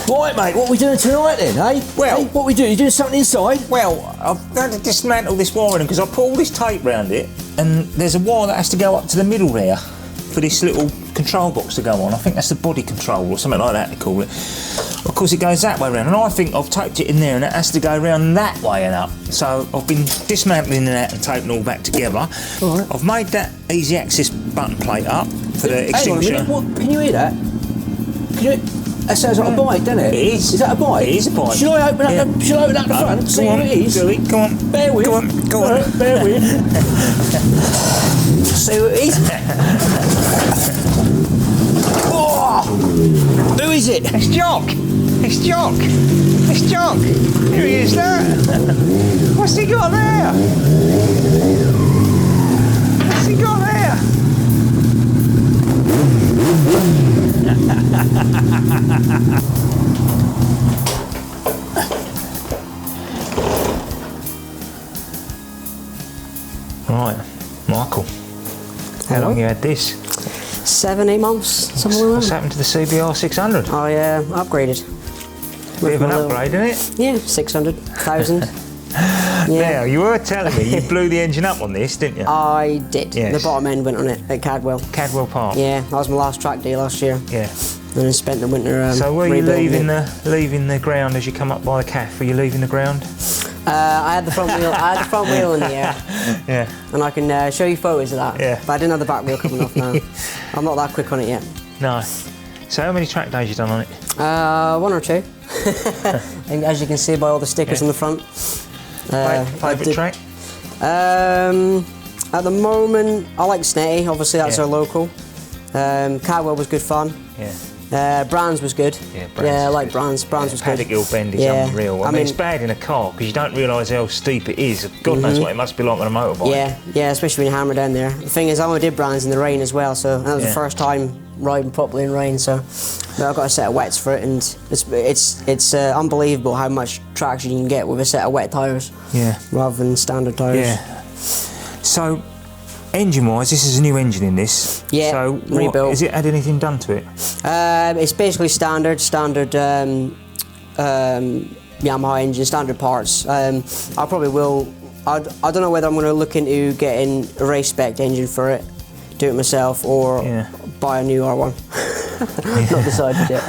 Right, mate, what are we doing tonight then, eh? Well- Hey, what are we doing? You doing something inside? Well, I've had to dismantle this wiring because I put all this tape round it, and there's a wire that has to go up to the middle there for this little control box to go on. I think that's the body control or something like that they call it. Of course, it goes that way round, and I think I've taped it in there, and it has to go round that way and up. So I've been dismantling that and taping it all back together. All right. I've made that easy access button plate up for the Hang on a extinguisher. minute, what, can you hear that? Can you... That sounds like a bike, doesn't it? It is. Is that a bike? It is a bike. Should I open up, should I open up the front? See what it is? Do it. Go on. Bear with. Go on. Go on. Right, bear with. See what it is? Oh! Who is it? It's Jock! It's Jock! It's Jock! Who is that? What's he got there? What's he got there? Right, Michael. How long you had this? 7, 8 months, something like What's that. happened to the CBR 600? I upgraded. Bit of an upgrade, isn't it? Yeah, 600, 1,000. Now, you were telling me you blew the engine up on this, didn't you? I did. Yes. The bottom end went on it at Cadwell. Cadwell Park. Yeah, that was my last track day last year. Yeah. And I spent the winter So were you rebuilding leaving the ground as you come up by the calf? Were you leaving the ground? I had the front wheel. I had the front wheel in the air, Yeah. and I can show you photos of that. Yeah. But I didn't have the back wheel coming off now. I'm not that quick on it yet. No. So how many track days you done on it? 1 or 2. And as you can see by all the stickers on the front. Favourite track? At the moment, I like Snetty. Obviously, that's our local. Cadwell was good fun. Yeah. Brands was good. Yeah, Brands I was like good. Brands. Brands was good. Paddock Hill Bend is unreal. I mean, it's bad in a car because you don't realise how steep it is. God knows what it must be like on a motorbike. Yeah, especially when you hammer down there. The thing is, I only did Brands in the rain as well, so that was the first time riding properly in rain. So but I've got a set of wets for it, and it's unbelievable how much traction you can get with a set of wet tyres. Yeah. Rather than standard tyres. Yeah. So, engine-wise, this is a new engine in this. Yeah, So, rebuilt. Has it had anything done to it? It's basically standard Yamaha engine, standard parts. I probably will. I don't know whether I'm going to look into getting a race spec engine for it, do it myself, or buy a new R1. Not decided yet.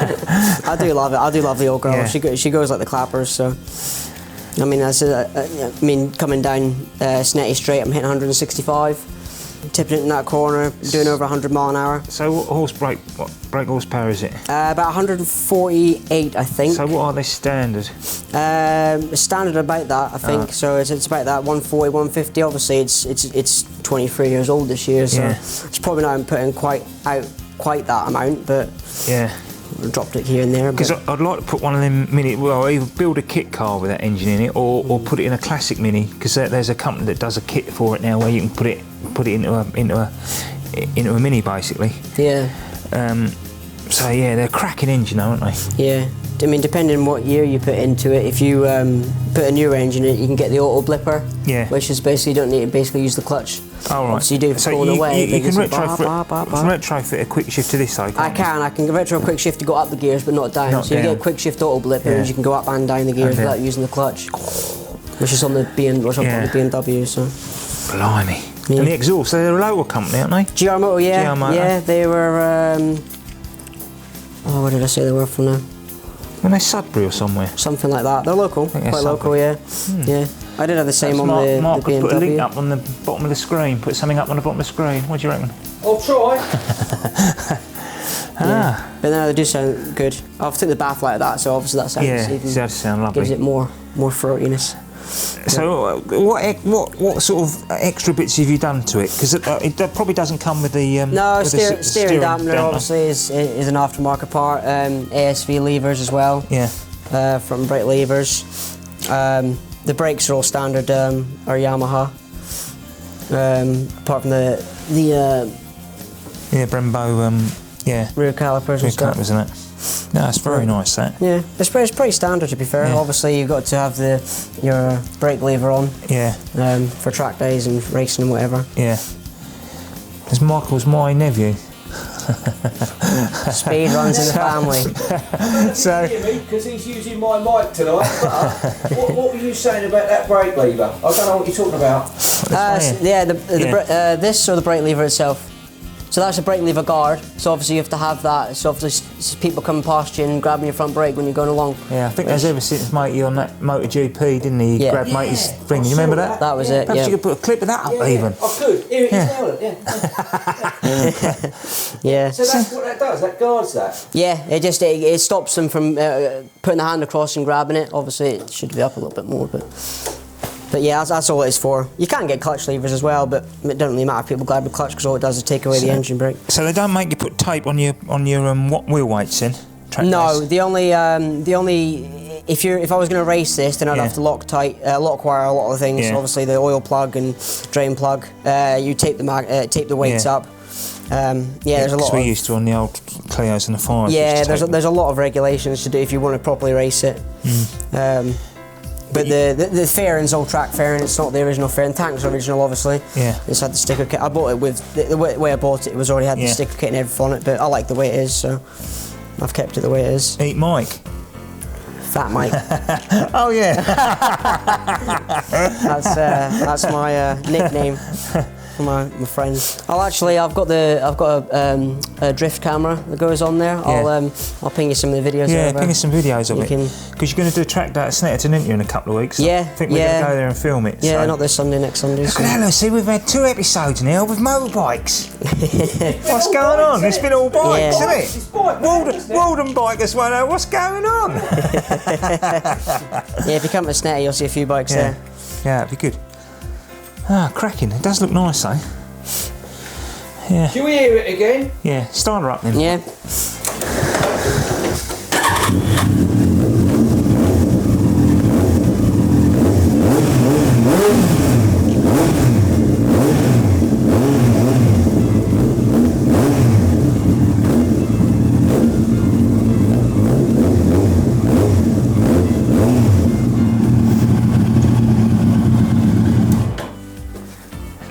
I do love it. I do love the old girl. Yeah. She goes like the clappers. So I mean, coming down Snetty Straight, I'm hitting 165. Tipping it in that corner, doing over 100 mile an hour. So what brake horsepower is it? About 148, I think. So what are they standard? Standard about that, I think. So it's about that 140, 150. Obviously, it's 23 years old this year, so it's probably not putting quite that amount, but yeah. I dropped it here and there. Because I'd like to put one of them mini, well, either build a kit car with that engine in it, or put it in a classic mini. Because there's a company that does a kit for it now, where you can put it into a mini basically. Yeah. So yeah, they're a cracking engine, aren't they? Yeah. I mean, depending on what year you put into it, if you put a newer engine in it, you can get the auto blipper, which is basically you don't need to basically use the clutch. Oh, right. Obviously, you do so going away. You can retrofit a quick shift to this though, can't you? I can retro quick shift to go up the gears but not down. So you get a quick shift auto blipper and you can go up and down the gears without using the clutch, which is on the BMW. So. Blimey. Yeah. And the exhaust, they're a local company, aren't they? GR Moto, yeah. GR Moto. Yeah, they were. Where did I say they were from now? When they Sudbury or somewhere. Something like that. They're local, quite local, yeah. Yeah. I did have the same on the Mark could BMW. put a link up on the bottom of the screen. Put something up on the bottom of the screen. What do you reckon? I'll try. But no, they do sound good. I've took the bath light of that, so obviously that sounds it does sound lovely. Gives it more throatiness. So what sort of extra bits have you done to it? Because it probably doesn't come with the no, with steering dampener obviously is an aftermarket part. ASV levers as well. Yeah. Front brake levers. The brakes are all standard. Are Yamaha. Apart from the Brembo rear calipers and stuff. Isn't it? No, it's very nice that. Yeah, it's pretty standard to be fair. Obviously you've got to have your brake lever on. Yeah. For track days and racing and whatever. Yeah. Because Michael's my nephew. Speed runs in the family. So, because he's using my mic tonight. But what were you saying about that brake lever? I don't know what you're talking about. This or the brake lever itself. So that's a brake lever guard. So obviously you have to have that. So obviously people coming past you and grabbing your front brake when you're going along. Yeah, I think there's ever since Matey on that MotoGP, didn't he? He grabbed Matey's thing. You remember that? That was it. Perhaps you could put a clip of that up even. I could. Here it is now. Yeah. So that's what that does. That guards that. Yeah, it stops them from putting the hand across and grabbing it. Obviously it should be up a little bit more, but yeah, that's all it is for. You can get clutch levers as well, but it doesn't really matter if people grab the clutch because all it does is take away the engine brake. So they don't make you put tape on your what wheel weights in? No, the only if I was going to race this, then I'd have to lock wire a lot of things. Yeah. Obviously the oil plug and drain plug. You tape the weights up. There's a lot. We used to on the old Clios and the Fives. Yeah, there's a lot of regulations to do if you want to properly race it. But the fairing's all track fairing. It's not the original fairing. Tank's original, obviously. Yeah. It's had the sticker kit. I bought it with the way I bought it. It was already had the sticker kit and everything on it. But I like the way it is, so I've kept it the way it is. Eat Mike. Fat Mike. Oh yeah. That's my nickname for my friends. I've got a drift camera that goes on there. Yeah. I'll ping you some of the videos. Yeah, over. ping us some videos of it. Because you're going to do a track day at Snetterton, aren't you, in a couple of weeks? Yeah. I think we're going to go there and film it. Yeah, so. not this Sunday, next Sunday. Look at that, see, we've had 2 episodes now with motorbikes. What's going on? It's been all bikes, isn't it? It's bike, Walden bikers want to know what's going on. Yeah, if you come to Snetty, you'll see a few bikes there. Yeah, it'd be good. Ah, cracking. It does look nice, though. Yeah. Can we hear it again? Yeah, start her up then. Yeah.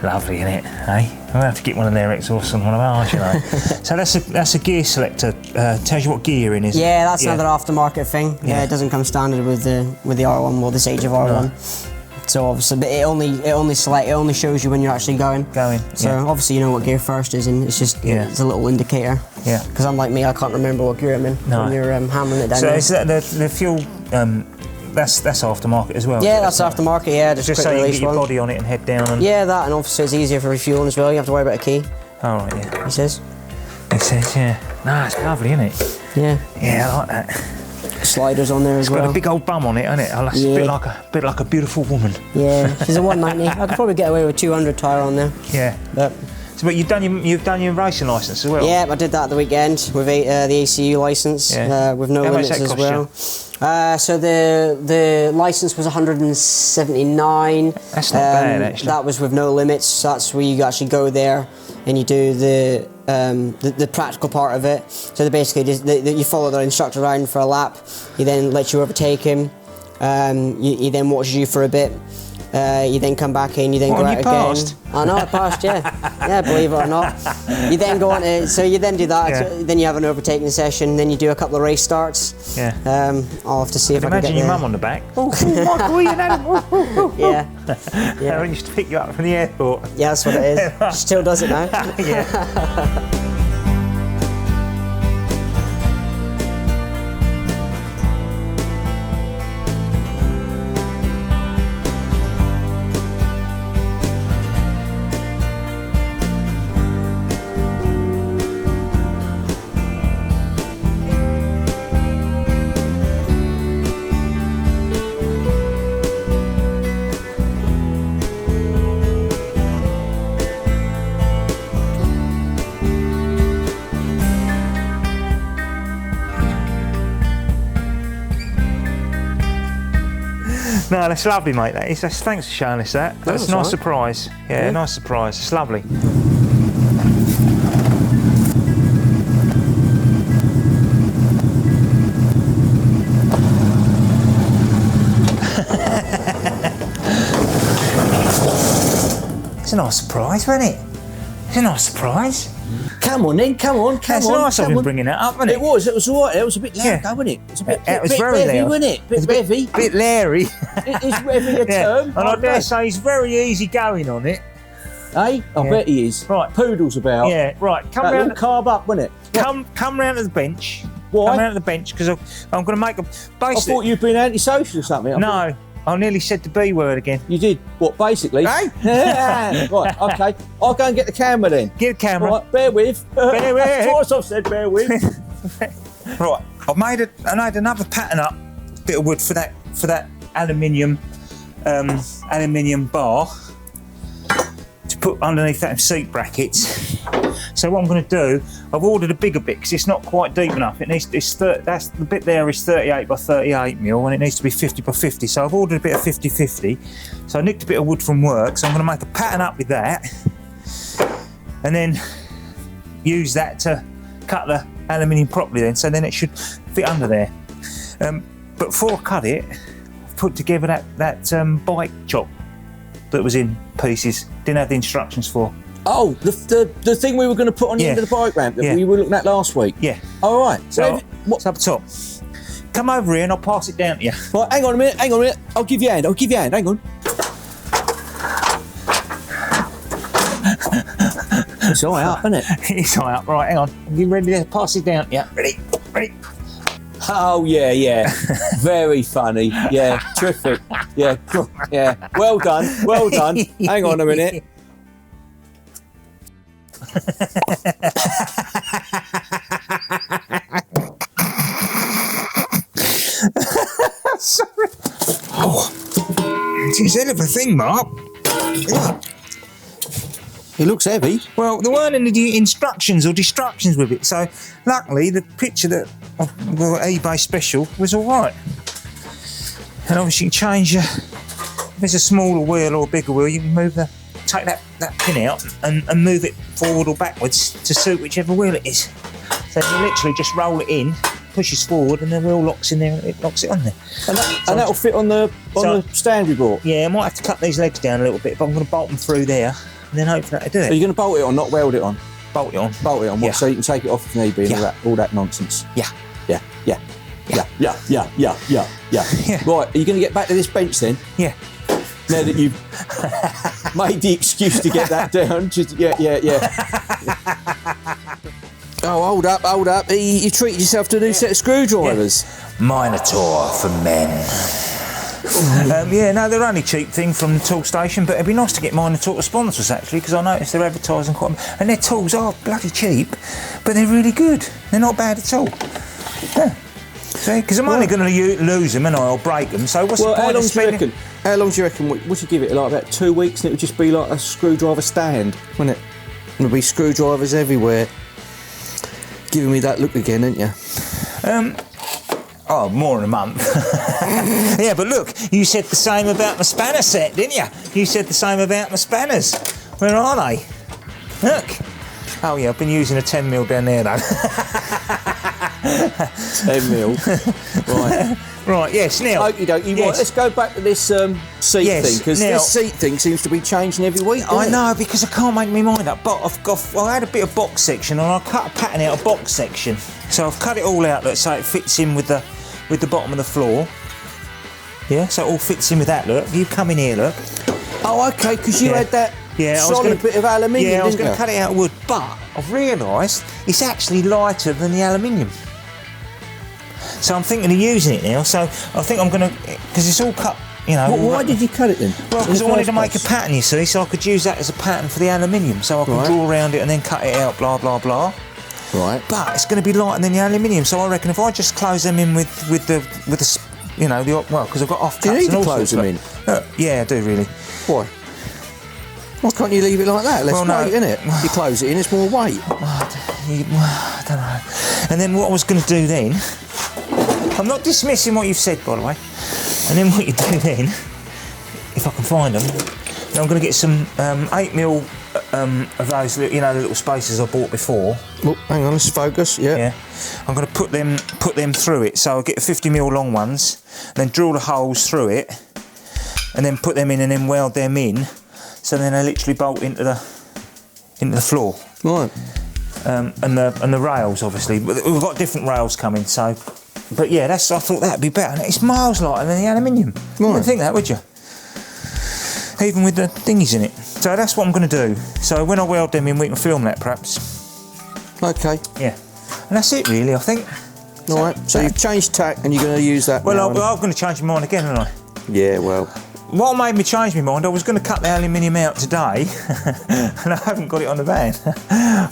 Lovely, isn't it? Eh? We'll have to get one of their exhausts on one of ours, you know. So that's a gear selector. Tells you what gear you're in, isn't it? Yeah, that's another aftermarket thing. Yeah, it doesn't come standard with the R1, well, this age of R1. No. So obviously, but it only shows you when you're actually going. So obviously you know what gear first is, and it's just it's a little indicator. Yeah. Because unlike me, I can't remember what gear I'm in when you're hammering it down. So is that the fuel? That's aftermarket as well. Yeah, that's aftermarket. Yeah, just so you can get your body on it and head down. And that, and obviously it's easier for refueling as well. You have to worry about a key. Oh right, yeah. He says. It says, yeah. Nah, it's lovely, isn't it? Yeah. Yeah, I like that. Sliders on there as well. It's got a big old bum on it, hasn't it? Oh, that's a bit like a beautiful woman. Yeah, she's a 190. I could probably get away with 200 tyre on there. Yeah. But you've done your racing licence as well. Yeah, I did that at the weekend with the ACU licence with no limits as well. So the licence was 179. That's not bad, actually. That was with no limits. That's where you actually go there and you do the practical part of it. So basically, you follow the instructor around for a lap. He then lets you overtake him. He then watches you for a bit. You then come back in, you then go out again. I know, I passed, yeah. Yeah, believe it or not. You then go on to, so you then do that, then you have an overtaking session, then you do a couple of race starts. Yeah. I'll have to see if I can get imagine your mum on the back. Oh, Michael, you know. Yeah. I used to pick you up from the airport. Yeah, that's what it is. She still does it now. Yeah. No, that's lovely, mate. That is. Thanks for showing us that. That's a nice surprise. Yeah, nice surprise. It's lovely. It's a nice surprise, wasn't it? It's a nice surprise. Come on then, come on. That's nice of him bringing that up, wasn't it? It was alright. It was a bit loud, though, wasn't it? It was a bit very heavy, loud. wasn't it? Bit heavy. Bit Larry. Is heavy a term? And I dare say he's very easy going on it. Eh? I bet he is. Right. Poodles about. Yeah, right. Come That round. little carb up, wasn't it? Come round to the bench. Why? Come round to the bench because I'm going to make a. I Basically, thought you'd been antisocial or something. no, I nearly said the B word again. You did? What, basically? Hey? Right, okay. I'll go and get the camera then. Get the camera. Right, bear with. Bear with. Twice I've said bear with. Right, I made another pattern up, bit of wood for that aluminium bar to put underneath that seat brackets. So what I'm going to do, I've ordered a bigger bit because it's not quite deep enough. It needs that's the bit there is 38 by 38 mil, and it needs to be 50 by 50. So I've ordered a bit of 50-50. So I nicked a bit of wood from work. So I'm going to make a pattern up with that, and then use that to cut the aluminium properly. So then it should fit under there. But before I cut it, I've put together that bike chop that was in pieces. Didn't have the instructions for. Oh, the thing we were going to put on the end of the bike ramp that we were looking at last week? Yeah. All right. So what's up top? Come over here and I'll pass it down to you. Right, hang on a minute. I'll give you a hand. Hang on. It's all right up, isn't it? It's all right up. Right, hang on. Are you ready to pass it down? Yeah. Ready? Oh, yeah. Very funny. Yeah, terrific. Yeah. Well done. Hang on a minute. Sorry. Oh, it's a hell of a thing, Mark. Yeah. It looks heavy. Well, there weren't any instructions or distractions with it, so luckily the picture that of the eBay special was all right. And obviously you can change if it's a smaller wheel or a bigger wheel, you can take that pin out and move it forward or backwards to suit whichever wheel it is. So you literally just roll it in, pushes forward, and the wheel locks in there and it locks it on there. And that'll fit on the stand we bought? Yeah, I might have to cut these legs down a little bit, but I'm going to bolt them through there, and then hopefully that'll do it. Are you going to bolt it on, not weld it on? Bolt it on. Yeah. So you can take it off if need be and all that nonsense? Yeah. Yeah. Right, are you going to get back to this bench then? Yeah. Now that you've made the excuse to get that down, Oh, hold up. You treated yourself to a new set of screwdrivers. Minotaur for men. No, they're only cheap thing from the tool station, but it'd be nice to get Minotaur to sponsor us actually, because I noticed they're advertising quite, and their tools are bloody cheap, but they're really good. They're not bad at all. Yeah. See, because I'm only going to lose them and I'll break them. So what's the point of spending? How long do you reckon? Would you give it? Like about 2 weeks, and it would just be like a screwdriver stand, wouldn't it? There'd be screwdrivers everywhere. Giving me that look again, ain't you? Oh, more than a month. Yeah, but look, you said the same about my spanner set, didn't you? You said the same about my spanners. Where are they? Look. Oh yeah, I've been using a 10mm down there though. 10mm. Right. Right, yes, now. Okie dokie, right, let's go back to this seat thing, because this seat thing seems to be changing every week. I know, because I can't make my mind up. But I had a bit of box section and I cut a pattern out of box section. So I've cut it all out, look, so it fits in with the bottom of the floor. Yeah, so it all fits in with that, look. You come in here, look. Oh, okay, because you had that solid bit of aluminium, Yeah, I was going to didn't cut it out of wood, but I've realised it's actually lighter than the aluminium. So I'm thinking of using it now, so I think I'm going to, because it's all cut, you know. Why did you cut it then? Well, because I wanted to make a pattern, you see, so I could use that as a pattern for the aluminium, so I can draw around it and then cut it out, blah, blah, blah. Right. But it's going to be lighter than the aluminium, so I reckon if I just close them in with the you know, because I've got off cuts. Do you need and to close them in? Yeah, I do really. Why? Why can't you leave it like that? Less weight, innit? You close it in, it's more weight. I don't know. And then what I was going to do then, I'm not dismissing what you've said, by the way. And then what you do then, if I can find them, then I'm going to get some 8mm of those, you know, the little spacers I bought before. Oh, hang on, let's focus. Yeah. I'm going to put them through it. So I'll get the 50mm long ones, then drill the holes through it, and then put them in and then weld them in. So then they literally bolt into the floor. Right. and the rails, obviously. But we've got different rails coming, so. But yeah, I thought that'd be better. It's miles lighter than the aluminium. Right. You wouldn't think that, would you? Even with the thingies in it. So that's what I'm going to do. So when I weld them in, we can film that, perhaps. Okay. Yeah. And that's it, really, I think. All right. So you've changed tack, and you're going to use that. Well, I'm going to change my mind again, aren't I? Yeah. Well. What made me change my mind, I was going to cut the aluminium out today, and I haven't got it on the van.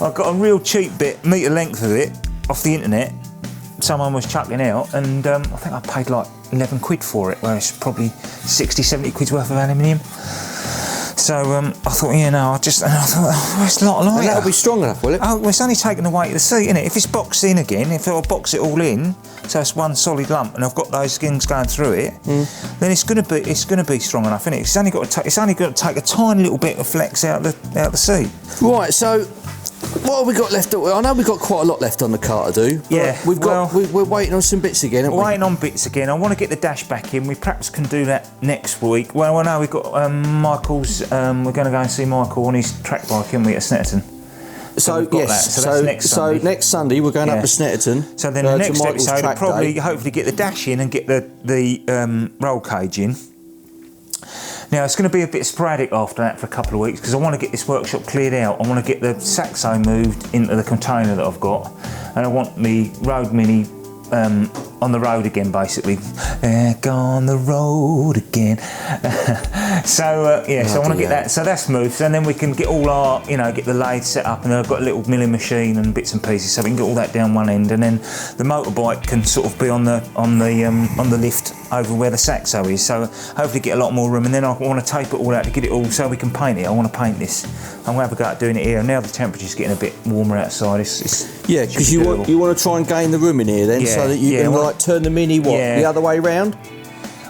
I've got a real cheap bit, metre length of it, off the internet. Someone was chucking out, and I think I paid like 11 quid for it, where it's probably 60, 70 quid's worth of aluminium. So I thought, yeah, no, I thought, oh, it's a lot lighter. And that'll be strong enough, will it? Oh, well, it's only taking the weight of the seat, isn't it? If it's boxed in again, if I box it all in, so it's one solid lump, and I've got those skins going through it, then it's going to be strong enough, isn't it? It's only got to take a tiny little bit of flex out the seat. Right. So. What have we got left? I know we've got quite a lot left on the car to do. Yeah, we're waiting on some bits again, aren't we? Waiting on bits again. I want to get the dash back in. We perhaps can do that next week. Well, I know we've got Michael's. We're going to go and see Michael on his track bike, aren't we, at Snetterton? So yes, so that's next Sunday. So next Sunday we're going up to Snetterton. So then the next episode, will probably hopefully get the dash in and get the roll cage in. Now, it's going to be a bit sporadic after that for a couple of weeks because I want to get this workshop cleared out. I want to get the Saxo moved into the container that I've got, and I want the Road Mini on the road again, basically. Back on the road again. So I want to get that. So that's moved, and then we can get all our, get the lathe set up, and then I've got a little milling machine and bits and pieces, so we can get all that down one end, and then the motorbike can sort of be on the lift over where the Saxo is. So hopefully get a lot more room, and then I want to tape it all out to get it all so we can paint it. I want to paint this. I'm going to have a go at doing it here. Now the temperature's getting a bit warmer outside. Yeah, because you want to try and gain the room in here then, so that you can turn the Mini the other way round.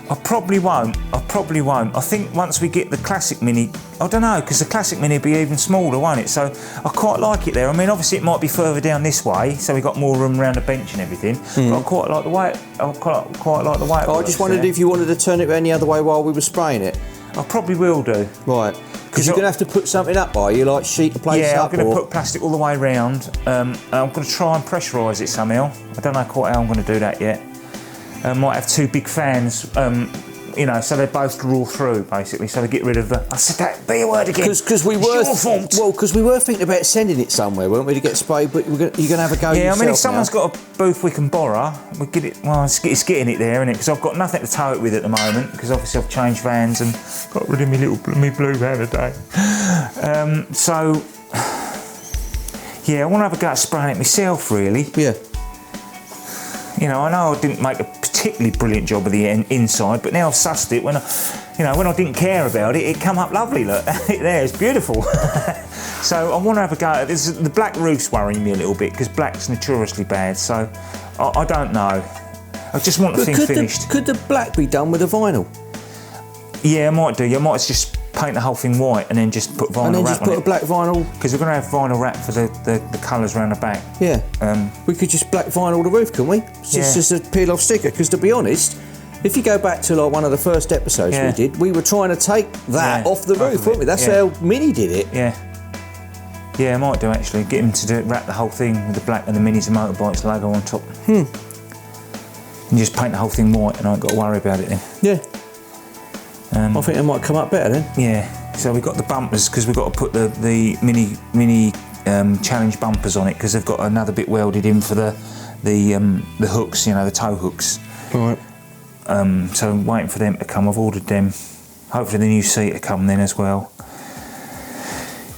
I probably won't. I think once we get the classic Mini, I don't know, because the classic Mini will be even smaller, won't it? So I quite like it there. I mean, obviously it might be further down this way, so we've got more room around the bench and everything. But I quite like the way. I just wondered if you wanted to turn it around the other way while we were spraying it. I probably will do. Right. Because you're going to have to put something up, are you? Like sheet the place up? Yeah, I'm going to put plastic all the way around. And I'm going to try and pressurise it somehow. I don't know quite how I'm going to do that yet. Might have two big fans, so they both draw through, basically, so they get rid of the... I said that, be a word again. Because we were thinking about sending it somewhere, weren't we, to get sprayed, but you're going to have a go yourself. Yeah, I mean, if someone's got a booth we can borrow, we get it... Well, it's getting it there, isn't it? Because I've got nothing to tow it with at the moment, because obviously I've changed vans and got rid of my blue van today. I want to have a go at spraying it myself, really. Yeah. I know I didn't make a particularly brilliant job of the inside, but now I've sussed it. When I didn't care about it, it come up lovely. Look, there, it's beautiful. So I want to have a go at this. The black roof's worrying me a little bit because black's notoriously bad. So I don't know. I just want the thing finished. Could the black be done with a vinyl? Yeah, I might do. You might just paint the whole thing white and then just put vinyl wrap on it. And then just put a black vinyl... Because we're going to have vinyl wrap for the colours around the back. Yeah. We could just black vinyl the roof, couldn't we? Just a peel-off sticker. Because to be honest, if you go back to like one of the first episodes we did, we were trying to take that off the roof, weren't we? That's how Mini did it. Yeah. Yeah, I might do actually. Get him to wrap the whole thing with the black and the Minis and Motorbikes logo on top. And just paint the whole thing white and I ain't got to worry about it then. Yeah. I think it might come up better then. Yeah, so we've got the bumpers because we've got to put the mini challenge bumpers on it because they've got another bit welded in for the hooks, the tow hooks. Right. So I'm waiting for them to come. I've ordered them. Hopefully the new seat will come then as well.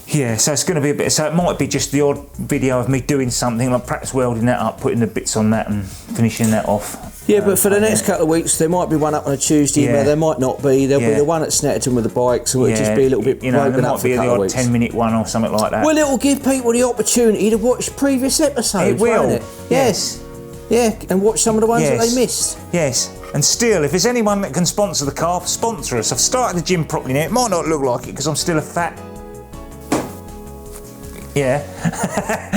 Yeah, so it's going to be a bit. So it might be just the odd video of me doing something, like perhaps welding that up, putting the bits on that, and finishing that off. Yeah, but for the next couple of weeks, there might be one up on a Tuesday, but there might not be. There'll be the one at Snetterton with the bikes, and it'll just be a little bit broken up for a couple of weeks. There might be the odd 10-minute one or something like that. Well, it'll give people the opportunity to watch previous episodes. It will. Won't it? Yes. Yeah, and watch some of the ones that they missed. Yes. And still, if there's anyone that can sponsor the car, sponsor us. I've started the gym properly now. It might not look like it because I'm still a fat. Yeah.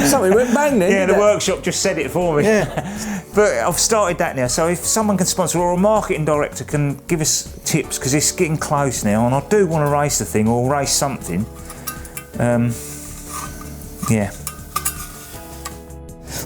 Something went bang then. Yeah, the workshop just said it for me. Yeah. But I've started that now, so if someone can sponsor or a marketing director can give us tips, because it's getting close now, and I do want to race the thing or race something. Yeah.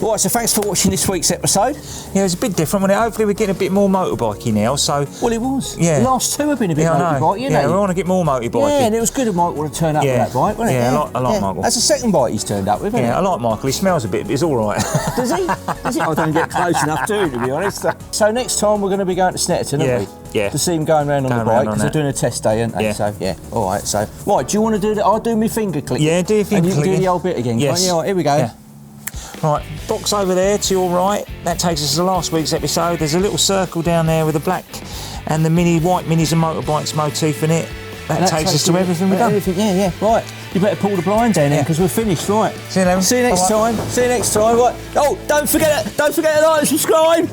Right, so thanks for watching this week's episode. Yeah, it was a bit different, wasn't it? Hopefully we're getting a bit more motorbikey now, so... Well, it was. Yeah. The last two have been a bit motorbikey, Yeah, we want to get more motorbikey. Yeah, and it was good of Michael to turn up with that bike, wasn't it? Yeah, I like Michael. That's the second bike he's turned up with, isn't it? Yeah, I like Michael. He smells a bit, but he's all right. Does he? Does he? I don't get close enough to him, to be honest. So next time we're going to be going to Snetterton, aren't we? Yeah. To see him going around on the bike, because they're doing a test day, aren't they? Yeah. So, yeah. All right, so... Right, do you want to do that? I'll do my finger click. Yeah, do your finger click. And you can do the old bit again. Yes. Yeah, right, here we go. Yeah. Right, box over there to your right. That takes us to last week's episode. There's a little circle down there with the black and the white Minis and Motorbikes motif in it. That takes us to everything we've done. Yeah. Right. You better pull the blind down then, because we're finished. Right. See you later. See you next time. See you next time. Right. Oh, don't forget to like and subscribe.